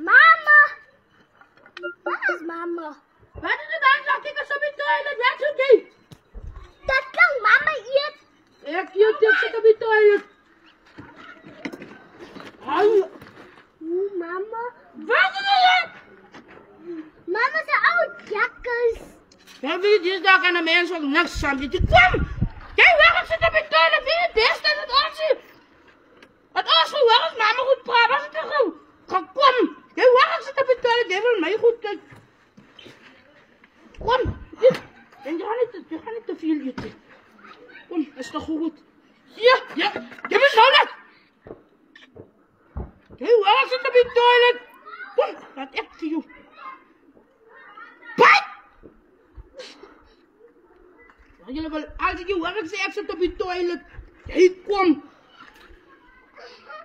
Mama! Waar is mama? Wat is het dan? Kijk eens op je toilet. Wat zoek je? Dat kan mama eet. Ik zit op je toilet. Hou. Mama. Wat is het? Mama is een oud jakkers. Ja, wie is daar aan de mensen ook niks aan. Kom! Jij waarom zit op je toilet? Wie het is dat het ons is? Het ons waar is mama goed praat. Wat is het toch? Kom! Jij waarom zit op je toilet? Jij wil mij goed kijken. Kom! En je gaat niet te veel eten. Kom, is toch goed? Ja! Je bent zo net! Jij waarom zit op je toilet? Kom! Dat echt voor jou. Wat? Jullie wel, als ik je werk zeg, ik zit op je toilet. Hey, kom.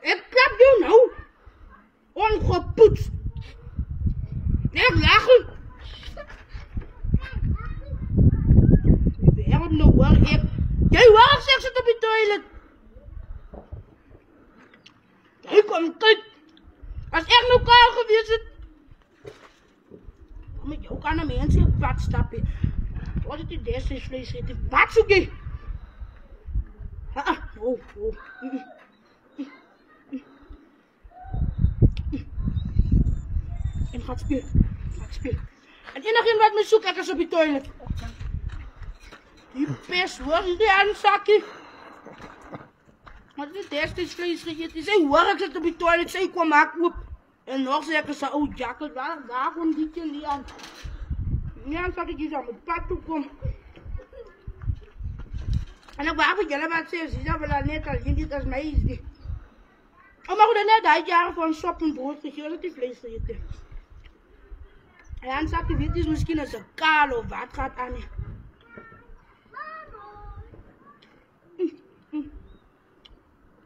Ik klap je nou. Ongepoetst. Ik lachen. Je werkt nou wel, jij werk zeg, ik zit op je toilet. Hey, kom, kijk. Als ik nou klaar geweest zit. Dan moet je ook aan de mensen op pad stappen. Wat is die deze vlees eten? Wat zoek je? En gaat spelen. En iedereen wat me zoekt, ik is op je toilet. Die pest, wat is die aan zakje? Wat is deze vlees eten? Zij werk zit op je toilet, zij kwam maken op. En nog zeggen ze, oh jacket, waar komt die kind die aan? Ja, dat ik hier aan mijn pad toe kom. En dan waar ik jullie wat zeggen, ze hebben net al niet als mij is die. Oh, maar we net uitjaren voor een sop en brood, dat je die vlees eten. En dan zag je, weet is misschien als een kaal of wat gaat aan.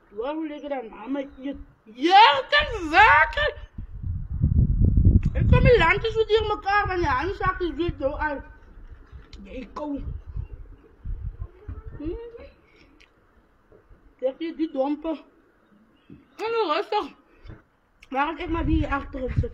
Waarom liggen dan mama hier? Ja, kan waken! Ik kom in landjes met hier elkaar, want je handzak is weer zo uit. Nee, kom. Zeg je die dompen? En dan rustig. Waar ik maar die hier achterin zit.